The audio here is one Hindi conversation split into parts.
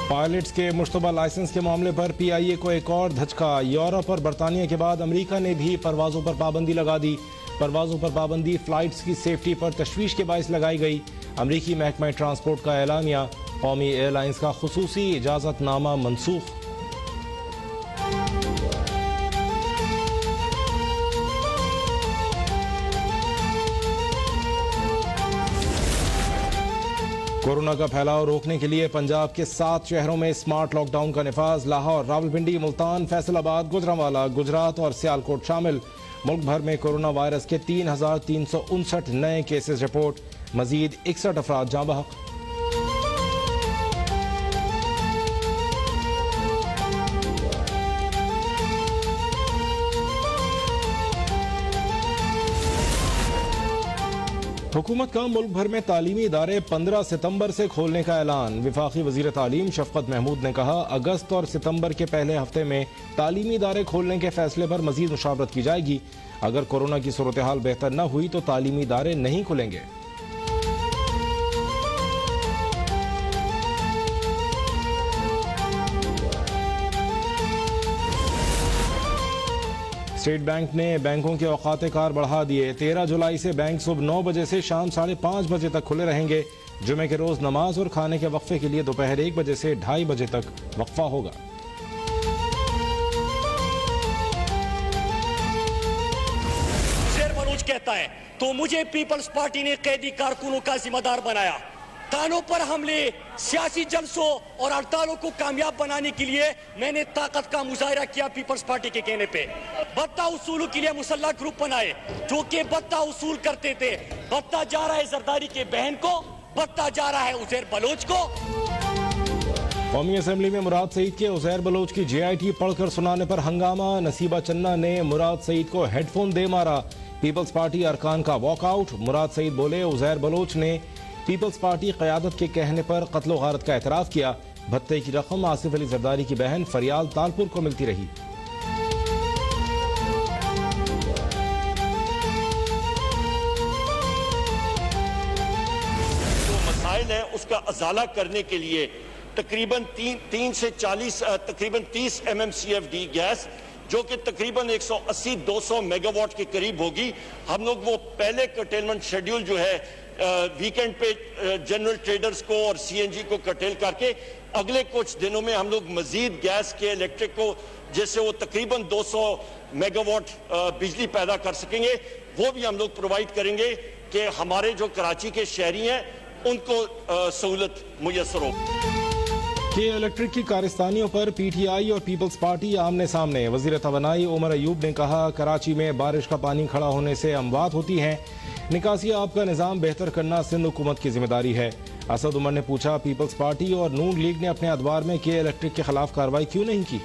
पायलट्स के मुश्तबा लाइसेंस के मामले पर PIA को एक और धचका। यूरोप और बरतानिया के बाद अमेरिका ने भी परवाज़ों पर पाबंदी लगा दी। परवाज़ों पर पाबंदी फ्लाइट्स की सेफ्टी पर तशवीश के बायस लगाई गई। अमरीकी महकमा ट्रांसपोर्ट का एलानिया, कौमी एयरलाइंस का खुसूसी इजाज़तनामा मनसूख। कोरोना का फैलाव रोकने के लिए पंजाब के 7 शहरों में स्मार्ट लॉकडाउन का निफाज। लाहौर, रावलपिंडी, मुल्तान, फैसलाबाद, गुजरांवाला, गुजरात और सियालकोट शामिल। मुल्क भर में कोरोना वायरस के 3,359 नए केसेस रिपोर्ट। मजीद 61 अफराद जाँ बहक। हुकूमत का मुल्क भर में तालीमी इदारे 15 सितंबर से खोलने का ऐलान। वफाकी वज़ीर तालीम शफकत महमूद ने कहा, अगस्त और सितंबर के पहले हफ्ते में तालीमी इदारे खोलने के फैसले पर मजीद मुशावरत की जाएगी। अगर कोरोना की सूरत हाल बेहतर न हुई तो तालीमी इदारे नहीं खुलेंगे। स्टेट बैंक ने बैंकों के औकात कार बढ़ा दिए। 13 जुलाई से बैंक सुबह 9 बजे से शाम 5:30 बजे तक खुले रहेंगे। जुमे के रोज नमाज और खाने के वक्फे के लिए दोपहर 1 बजे से 2:30 बजे तक वक्फा होगा। शेर मनोज कहता है तो मुझे पीपल्स पार्टी ने कैदी कारकुनों का जिम्मेदार बनाया। थानों पर हमले, सियासी जलसों और हड़तालों को कामयाब बनाने के लिए मैंने ताकत का मुजाहरा किया। पीपल्स पार्टी के कहने पे बत्ता उसूलों के लिए मुसल्लह ग्रुप बनाए जो कि बत्ता उसूल करते थे। बत्ता जा रहा है जरदारी के बहन को, बत्ता जा रहा है उजैर बलोच को। कौमी असेंबली में मुराद सईद के उजैर बलोच की JIT पढ़कर सुनाने पर हंगामा। नसीबा चन्ना ने मुराद सईद को हेडफोन दे मारा। पीपल्स पार्टी अरकान का वॉकआउट। मुराद सईद बोले, उजैर बलोच ने पीपल्स पार्टी क़यादत के कहने पर कत्ल गारत का एतराफ़ किया। भत्ते की रकम आसिफ अली जरदारी की बहन फरियाल तालपुर को मिलती रही। जो मसाइल है उसका अजाला करने के लिए तकरीबन 30 MMCFD गैस जो कि तकरीबन 180-200 मेगावाट के करीब होगी। हम लोग वो पहले कर्टेलमेंट शेड्यूल जो है वीकेंड पे जनरल ट्रेडर्स को और CNG को कर्टेल करके अगले कुछ दिनों में हम लोग मजीद गैस के इलेक्ट्रिक को जैसे वो तकरीबन 200 मेगावाट बिजली पैदा कर सकेंगे वो भी हम लोग प्रोवाइड करेंगे कि हमारे जो कराची के शहरी हैं उनको सहूलत मुयस्सर हो। के इलेक्ट्रिक की कारिस्तानियों पर PTI और पीपल्स पार्टी आमने सामने। वजीर तवानाई उमर अयूब ने कहा, कराची में बारिश का पानी खड़ा होने से अमवात होती हैं। निकासी आब का निज़ाम बेहतर करना सिंध हुकूमत की जिम्मेदारी है। असद उमर ने पूछा, पीपल्स पार्टी और नून लीग ने अपने अदवार में के इलेक्ट्रिक के खिलाफ कार्रवाई क्यों नहीं की?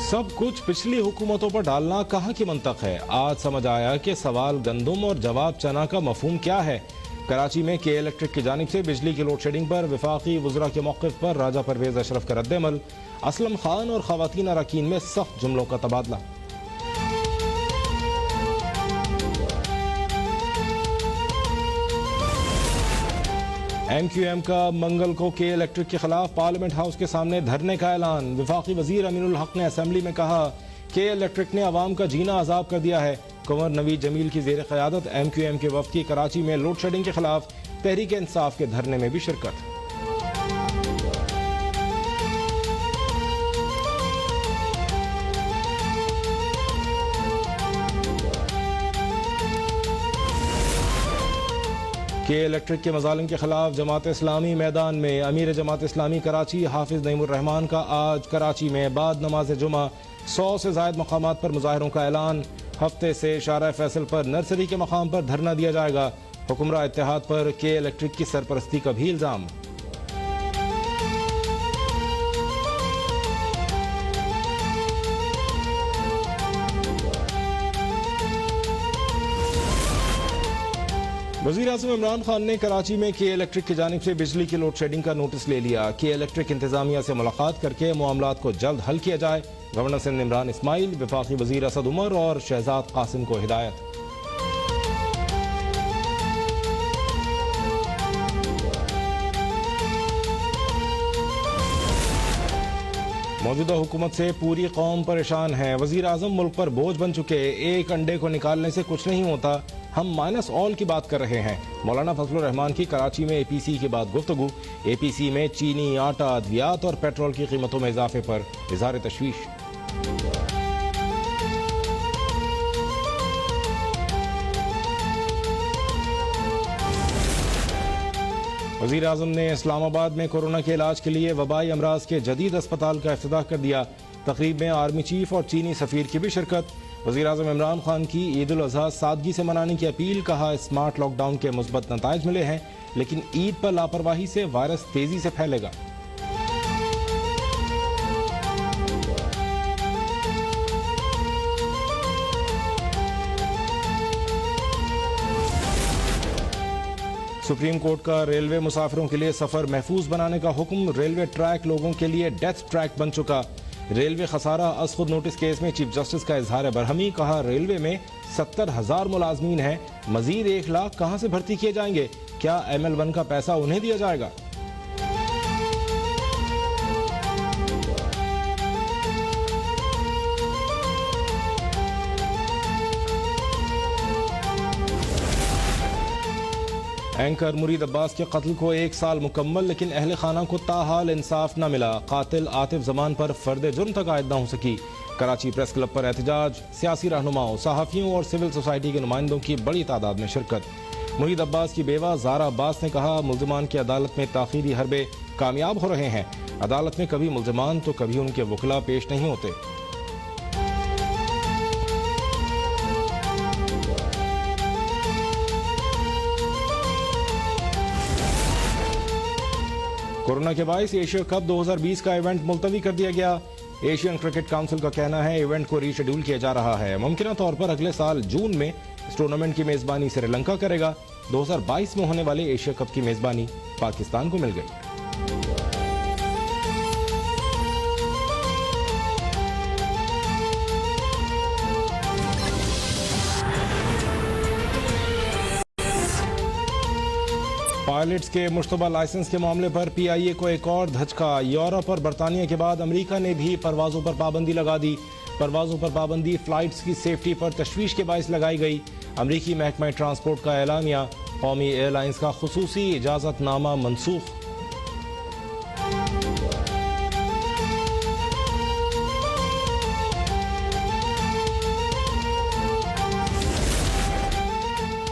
सब कुछ पिछली हुकूमतों पर डालना कहाँ की मंतक है। आज समझ आया कि सवाल गंदुम और जवाब चना का मफहूम क्या है। कराची में के इलेक्ट्रिक की जानिब से बिजली की लोड शेडिंग पर वफाकी वज़रा के मौक़िफ़ पर राजा परवेज़ अशरफ का रद्द-ए-अमल। असलम खान और ख़वातीन अरकान में सख्त जुमलों का तबादला। MQM का मंगल को के इलेक्ट्रिक के खिलाफ पार्लियामेंट हाउस के सामने धरने का ऐलान। वफाकी वज़ीर अमीनुल हक ने असेंबली में कहा, के इलेक्ट्रिक ने अवाम का जीना अजाब कर दिया है। कुंवर नवीद जमील की ज़ेर क़यादत MQM के वफ़द की कराची में लोड शेडिंग के खिलाफ तहरीक इंसाफ के धरने में भी शिरकत। के इलेक्ट्रिक के मज़ालिम के खिलाफ जमात इस्लामी मैदान में। अमीर जमात इस्लामी कराची हाफिज नईमुर रहमान का आज कराची में बाद नमाज जुमा 100 से ज़ायद मकामात पर मुजाहिरों का ऐलान। हफ्ते से शारा फैसल पर नर्सरी के मकाम पर धरना दिया जाएगा। हुक्मरान इत्तेहाद पर के इलेक्ट्रिक की सरपरस्ती का भी इल्ज़ाम। वज़ीर आज़म इमरान खान ने कराची में के इलेक्ट्रिक की जानिब से बिजली की लोड शेडिंग का नोटिस ले लिया। के इलेक्ट्रिक इंतजामिया से मुलाकात करके मामलात को जल्द हल किया जाए। गवर्नर सिंध इमरान इस्माइल, वफाकी वज़ीर असद उमर और शहजाद कासिम को हिदायत। मौजूदा हुकूमत से पूरी कौम परेशान है। वज़ीर आज़म मुल्क पर बोझ बन चुके, एक अंडे को निकालने से कुछ नहीं होता, हम माइनस ऑल की बात कर रहे हैं। मौलाना फजलुर रहमान की कराची में APC के बाद गुफ्तगू। APC में चीनी, आटा, अद्वियात और पेट्रोल की कीमतों में इजाफे पर इज़हार तशवीश। वज़ीर आज़म ने इस्लामाबाद में कोरोना के इलाज के लिए वबाई अमराज के जदीद अस्पताल का इफ्तिताह कर दिया। तकरीब में आर्मी चीफ और चीनी सफ़ीर की भी शिरकत। वज़ीर आज़म इमरान खान की ईद उल अज़हा सादगी से मनाने की अपील। कहा, स्मार्ट लॉकडाउन के मुस्बत नताइज मिले हैं, लेकिन ईद पर लापरवाही से वायरस तेजी से फैलेगा। सुप्रीम कोर्ट का रेलवे मुसाफिरों के लिए सफर महफूज बनाने का हुक्म। रेलवे ट्रैक लोगों के लिए डेथ ट्रैक बन चुका। रेलवे खसारा अज खुद नोटिस केस में चीफ जस्टिस का इजहार बरहमी। कहा, रेलवे में 70,000 मुलाजमीन हैं, मजीद 1 लाख कहां से भर्ती किए जाएंगे? क्या ML1 का पैसा उन्हें दिया जाएगा? एंकर मुरीद अब्बास के कत्ल को 1 साल मुकम्मल, लेकिन अहले खाना को ताहाल इंसाफ न मिला। कातिल आतिफ जमान पर फर्द जुर्म तक आयद न हो सकी। कराची प्रेस क्लब पर एहतजाज। सियासी रहनुमाओं, सहाफ़ियों और सिविल सोसाइटी के नुमाइंदों की बड़ी तादाद में शिरकत। मुरीद अब्बास की बेवा ज़ारा अब्बास ने कहा, मुल्ज़िमान की अदालत में ताख़ीरी हरबे कामयाब हो रहे हैं। अदालत में कभी मुल्ज़िमान तो कभी उनके वकला पेश नहीं होते। कोरोना के बायस एशिया कप 2020 का इवेंट मुलतवी कर दिया गया। एशियन क्रिकेट काउंसिल का कहना है इवेंट को रीशेड्यूल किया जा रहा है। मुमकिन तौर पर अगले साल जून में इस टूर्नामेंट की मेजबानी श्रीलंका करेगा। 2022 में होने वाले एशिया कप की मेजबानी पाकिस्तान को मिल गई। पायलट्स के मुश्तबा लाइसेंस के मामले पर PIA को एक और धचका। यूरोप और बरतानिया के बाद अमेरिका ने भी परवाजों पर पाबंदी लगा दी। परवाजों पर पाबंदी फ्लाइट्स की सेफ्टी पर तशवीश के बायस लगाई गई। अमेरिकी महकमा ट्रांसपोर्ट का एलानिया। कौमी एयरलाइंस का खुसूसी इजाजतनामा मनसूख।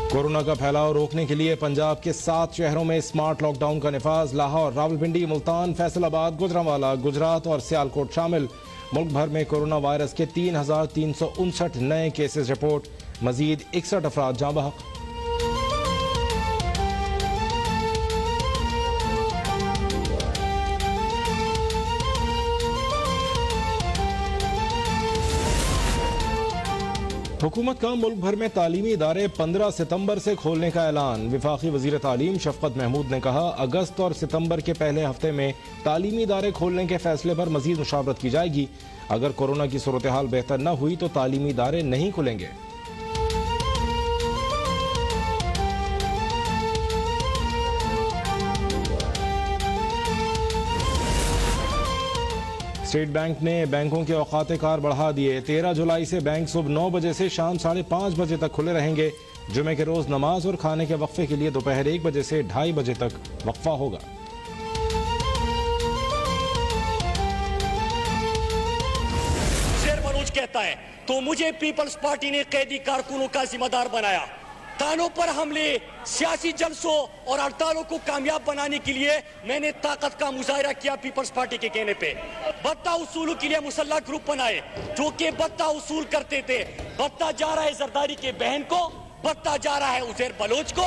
कोरोना का फैलाव रोकने के लिए पंजाब के 7 शहरों में स्मार्ट लॉकडाउन का निफाज। लाहौर, रावलपिंडी, मुल्तान, फैसलाबाद, गुजरांवाला, गुजरात और सियालकोट शामिल। मुल्क भर में कोरोना वायरस के 3,359 नए केसेस रिपोर्ट। मजीद 61 अफराद जाँ बहक। हुकूमत का मुल्क भर में तालीमी इदारे 15 सितंबर से खोलने का ऐलान। वफाकी वजीर तालीम शफकत महमूद ने कहा, अगस्त और सितंबर के पहले हफ्ते में तालीमी इदारे खोलने के फैसले पर मजीद मुशावरत की जाएगी। अगर कोरोना की सूरत हाल बेहतर न हुई तो तालीमी इदारे नहीं खुलेंगे। स्टेट बैंक ने बैंकों के औकात कार बढ़ा दिए। 13 जुलाई से बैंक सुबह 9 बजे से शाम 5:30 बजे तक खुले रहेंगे। जुमे के रोज नमाज और खाने के वक्फे के लिए दोपहर 1 बजे से 2:30 बजे तक वक्फा होगा। शेर मनोज कहता है तो मुझे पीपल्स पार्टी ने कैदी कारकुनों का जिम्मेदार बनाया। थानों पर हमले, सियासी जलसों और हड़तालों को कामयाब बनाने के लिए मैंने ताकत का मुजाहिरा किया। पीपल्स पार्टी के कहने पे बत्ता उसूलों के लिए मुसल्ला ग्रुप बनाए जो कि बत्ता उसूल करते थे। बत्ता जा रहा है जरदारी के बहन को, बत्ता जा रहा है उजैर बलोच को।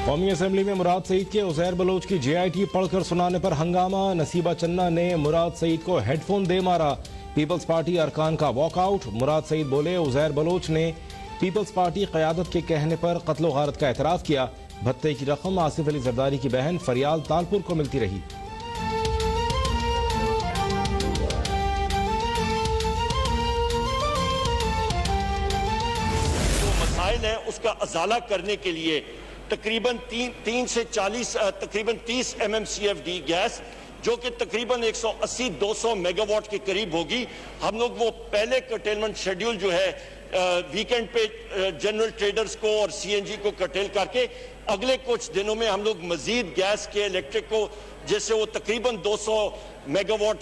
कौमी असेंबली में मुराद सईद के उजैर बलोच की JIT पढ़कर सुनाने पर हंगामा। नसीबा चन्ना ने मुराद सईद को हेडफोन दे मारा। पीपल्स पार्टी अरकान का वॉकआउट। मुराद सईद बोले, उजैर बलोच ने पीपल्स पार्टी क़यादत के कहने पर कत्ल व गारत का एतराफ़ किया। भत्ते की रकम आसिफ अली जरदारी की बहन फरियाल तालपुर को मिलती रही। जो मसाइल है उसका अजाला करने के लिए तकरीबन 30 MMCFD गैस जो कि तकरीबन 180-200 मेगावाट के करीब होगी, हम लोग वो पहले कर्टेलमेंट शेड्यूल जो है वीकेंड पे जनरल ट्रेडर्स को और CNG को कर्टेल करके अगले कुछ दिनों में हम लोग मजीद गैस के इलेक्ट्रिक को जैसे वो तकरीबन 200 मेगावाट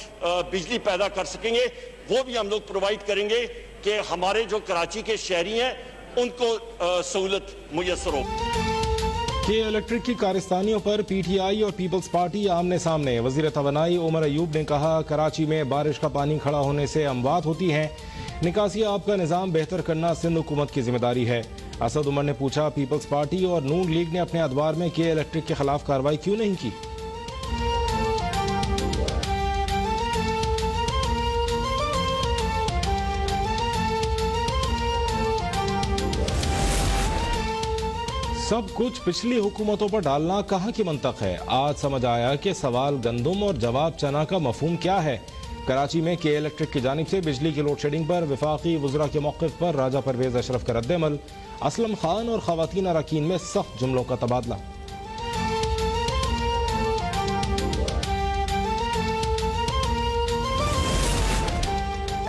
बिजली पैदा कर सकेंगे, वो भी हम लोग प्रोवाइड करेंगे कि हमारे जो कराची के शहरी हैं उनको सहूलत मुयसर हो। के इलेक्ट्रिक की कारस्तानियों पर PTI और पीपल्स पार्टी आमने सामने। वजीर तवानाई उमर अयूब ने कहा, कराची में बारिश का पानी खड़ा होने से अमवात होती हैं, निकासी आब का निज़ाम बेहतर करना सिंध हुकूमत की जिम्मेदारी है। असद उमर ने पूछा, पीपल्स पार्टी और नून लीग ने अपने अदवार में के इलेक्ट्रिक के खिलाफ कार्रवाई क्यों नहीं की? सब कुछ पिछली हुकूमतों पर डालना कहाँ की मंतक है। आज समझ आया कि सवाल गंदुम और जवाब चना का मफहूम क्या है। कराची में के इलेक्ट्रिक की जानिब से बिजली की लोड शेडिंग पर वफाकी वज़रा के मौक़िफ़ पर राजा परवेज़ अशरफ का रद्द-ए-अमल। असलम खान और ख़वातीन अरकान में सख्त जुमलों का तबादला।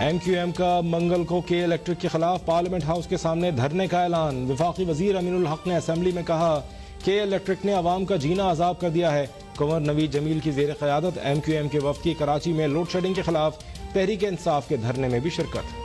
MQM का मंगल को के इलेक्ट्रिक के खिलाफ पार्लियामेंट हाउस के सामने धरने का ऐलान। वफाकी वजीर अमीनुल हक ने असम्बली में कहा, के इलेक्ट्रिक ने अवाम का जीना अजाब कर दिया है। कंवर नवीद जमील की जेर क़यादत MQM के वफ़द की कराची में लोड शेडिंग के खिलाफ तहरीक इंसाफ के धरने में भी शिरकत।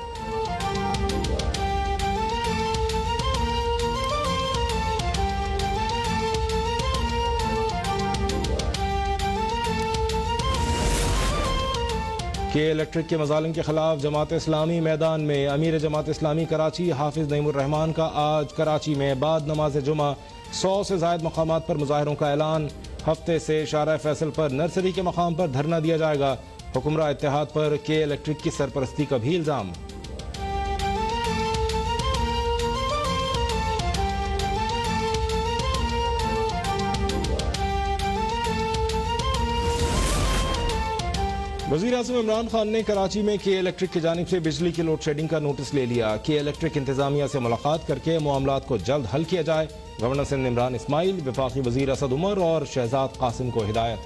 के इलेक्ट्रिक के मजालिम के खिलाफ जमात इस्लामी मैदान में। अमीर जमात इस्लामी कराची हाफिज नईमुर रहमान का आज कराची में बाद नमाज जुमा 100 से ज़ायद मकामात पर मुजाहिरों का ऐलान। हफ्ते से शारा फैसल पर नर्सरी के मकाम पर धरना दिया जाएगा। हुक्मरान इत्तेहाद पर के इलेक्ट्रिक की सरपरस्ती का भी इल्जाम। वज़ीर आज़म इमरान खान ने कराची में के इलेक्ट्रिक की जानिब से बिजली की लोड शेडिंग का नोटिस ले लिया। के इलेक्ट्रिक इंतजामिया से मुलाकात करके मामलात को जल्द हल किया जाए। गवर्नर सिंध इमरान इस्माइल, वफाकी वजीर असद उमर और शहजाद कासिम को हिदायत।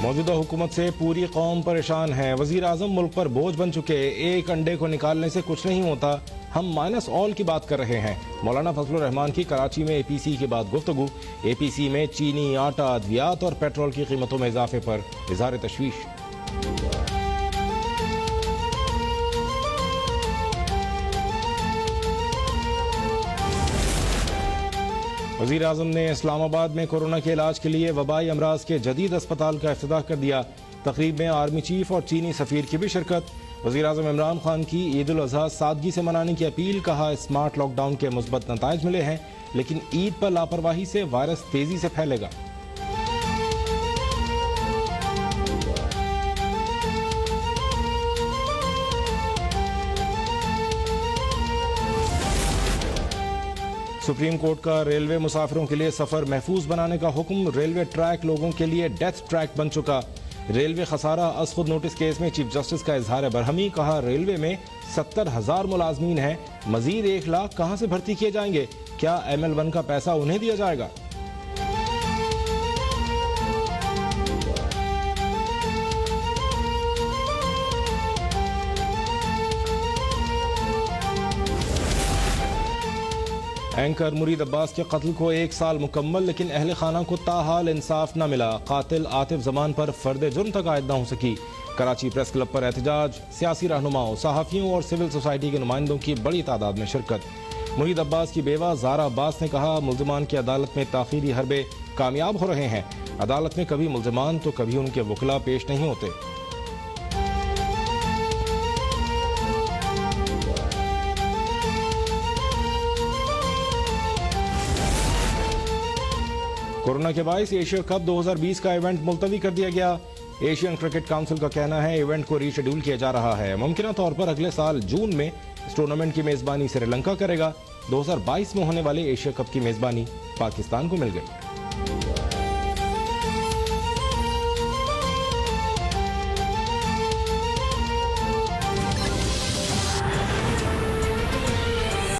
मौजूदा हुकूमत से पूरी कौम परेशान है। वजीर आजम मुल्क पर बोझ बन चुके, एक अंडे को निकालने से कुछ नहीं होता, हम माइनस ऑल की बात कर रहे हैं। मौलाना फजलुर रहमान की कराची में APC के बाद गुफ्तगू। APC में चीनी, आटा, अद्वियात और पेट्रोल की कीमतों में इजाफे पर इज़हार तशवीश। वज़ीर आज़म ने इस्लामाबाद में कोरोना के इलाज के लिए वबाई अमराज के जदीद अस्पताल का इफ्तिताह कर दिया। तकरीब में आर्मी चीफ और चीनी सफ़ीर की भी शिरकत। वज़ीर आज़म इमरान खान की ईद उल अज़हा सादगी से मनाने की अपील। कहा, स्मार्ट लॉकडाउन के मुस्बत नताइज मिले हैं, लेकिन ईद पर लापरवाही से वायरस तेजी से फैलेगा। सुप्रीम कोर्ट का रेलवे मुसाफिरों के लिए सफर महफूज बनाने का हुक्म। रेलवे ट्रैक लोगों के लिए डेथ ट्रैक बन चुका। रेलवे खसारा अज खुद नोटिस केस में चीफ जस्टिस का इजहार बरहमी। कहा, रेलवे में 70,000 मुलाजमीन हैं, मजीद 1 लाख कहां से भर्ती किए जाएंगे? क्या ML1 का पैसा उन्हें दिया जाएगा? एंकर मुरीद अब्बास के कत्ल को 1 साल मुकम्मल, लेकिन अहले खाना को ताहाल इंसाफ न मिला। कातिल आतिफ जमान पर फर्द जुर्म तक आयद न हो सकी। कराची प्रेस क्लब पर एहतजाज। सियासी रहनुमाओं, सहाफ़ियों और सिविल सोसाइटी के नुमाइंदों की बड़ी तादाद में शिरकत। मुरीद अब्बास की बेवा ज़ारा अब्बास ने कहा, मुल्ज़िमान की अदालत में ताख़ीरी हरबे कामयाब हो रहे हैं। अदालत में कभी मुल्ज़िमान तो कभी उनके वकला पेश नहीं होते। कोरोना के बायस एशिया कप 2020 का इवेंट मुलतवी कर दिया गया। एशियन क्रिकेट काउंसिल का कहना है इवेंट को रीशेड्यूल किया जा रहा है। मुमकिन तौर पर अगले साल जून में इस टूर्नामेंट की मेजबानी श्रीलंका करेगा। 2022 में होने वाले एशिया कप की मेजबानी पाकिस्तान को मिल गई।